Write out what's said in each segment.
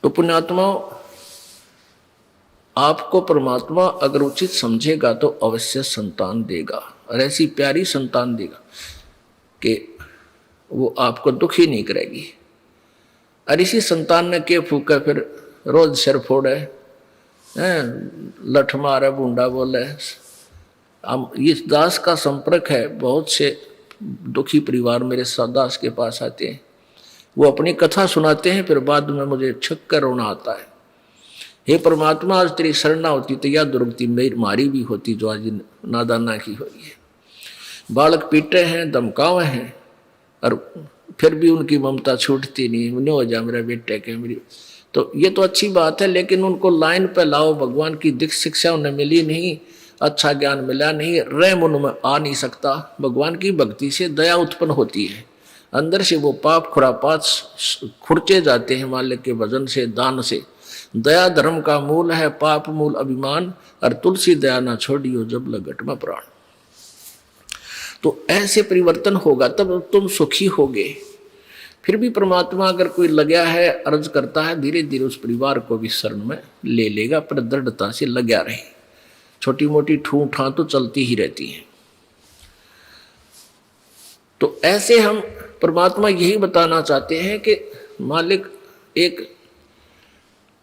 तो पुण्यात्माओं, आपको परमात्मा अगर उचित समझेगा तो अवश्य संतान देगा, और ऐसी प्यारी संतान देगा कि वो आपको दुखी नहीं करेगी। और इसी संतान ने के फूका फिर रोज सिर फोड़े, लठ मारे, बूंडा बोले। हम इस दास का संपर्क है, बहुत से दुखी परिवार मेरे दास के पास आते हैं, वो अपनी कथा सुनाते हैं, फिर बाद में मुझे छक्कर रोना आता है। हे परमात्मा, आज तेरी शरणा होती तो यह दुर्गति मेरी मारी भी होती जो आज नादाना की हुई है। बालक पीटे हैं, धमकावे हैं, और फिर भी उनकी ममता छूटती नहीं। उन्हें हो जा मेरा बेटे के मेरी, तो ये तो अच्छी बात है, लेकिन उनको लाइन पे लाओ। भगवान की दिख शिक्षा उन्हें मिली नहीं, अच्छा ज्ञान मिला नहीं, रहम उनमें आ नहीं सकता। भगवान की भक्ति से दया उत्पन्न होती है, अंदर से वो पाप खुरापात खुरचे जाते हैं मालिक के भजन से, दान से। दया धर्म का मूल है, पाप मूल अभिमान, और तुलसी दया ना छोड़ियो जब लगट में प्राण। तो ऐसे परिवर्तन होगा तब तुम सुखी होगे। फिर भी परमात्मा अगर कोई लगा है, अर्ज करता है, धीरे धीरे उस परिवार को भी शरण में ले लेगा, पर दृढ़ता से लगा रहे। छोटी मोटी ठू ठा तो चलती ही रहती है। तो ऐसे हम परमात्मा यही बताना चाहते हैं कि मालिक एक,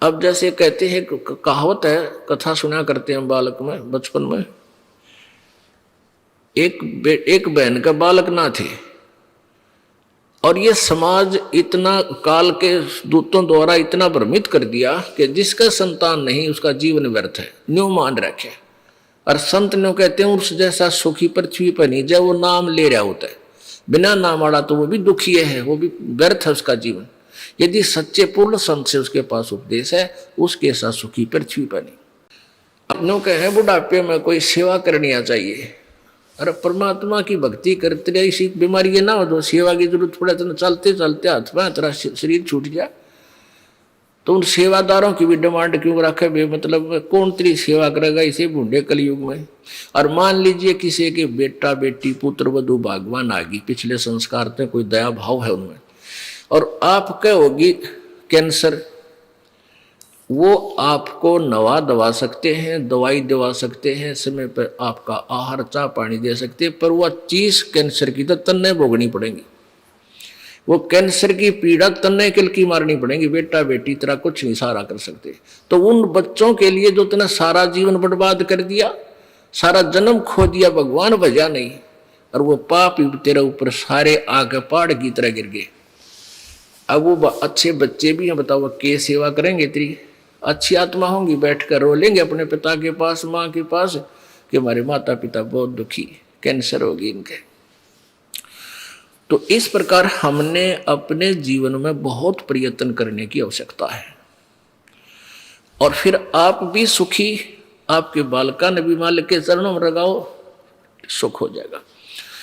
अब जैसे कहते हैं, कहावत है, कथा सुना करते हैं बालक में, बचपन में, एक बहन का बालक ना थे, और ये समाज इतना काल के दूतों द्वारा इतना भ्रमित कर दिया कि जिसका संतान नहीं उसका जीवन व्यर्थ है, न्यू मान रखे। और संत न्यू कहते हैं, उस जैसा सुखी पृथ्वी पर नहीं, जब वो नाम ले रहा होता है, बिना नाम आड़ा तो वो भी दुखी है, वो भी व्यर्थ है उसका जीवन। यदि सच्चे पूर्ण संत से उसके पास उपदेश है, उसके साथ सुखी पृथ्वी पर नहीं। अपनों के हैं बुढ़ापे में कोई सेवा करनी आ चाहिए, अरे परमात्मा की भक्ति करते रहे, इसी बीमारी ये ना हो तो सेवा की जरूरत पड़े तो चलते चलते हाथ में तेरा शरीर छूट गया, तो उन सेवादारों की भी डिमांड क्यों रखे बे, मतलब कौन तेरी सेवा करेगा इसे बूढ़े कलयुग में। और मान लीजिए किसी के बेटा बेटी पुत्र वधु भागवान आ गई, पिछले संस्कार में कोई दया भाव है उनमें, और आपके होगी कैंसर, वो आपको नवा दवा सकते हैं, दवाई दवा सकते हैं, समय पर आपका आहार चाह पानी दे सकते हैं, पर वह चीज कैंसर की तो तन्ने भोगनी पड़ेंगी। वो कैंसर की पीड़ा तन्ने किल की मारनी पड़ेगी, बेटा बेटी तरह कुछ नहीं सहारा कर सकते। तो उन बच्चों के लिए जो तुमने सारा जीवन बर्बाद कर दिया, सारा जन्म खो दिया, भगवान भजा नहीं, और वो पाप तेरे ऊपर सारे आगे पहाड़ की तरह गिर गए। अब वो अच्छे बच्चे भी हैं, बताओ के सेवा करेंगे तेरी? अच्छी आत्मा होंगी, बैठकर रो लेंगे अपने पिता के पास, माँ के पास, कि हमारे माता पिता बहुत दुखी, कैंसर होगी इनके। तो इस प्रकार हमने अपने जीवन में बहुत प्रयत्न करने की आवश्यकता है, और फिर आप भी सुखी, आपके बालका ने भी मालिक के चरणों में लगाओ, सुख हो जाएगा।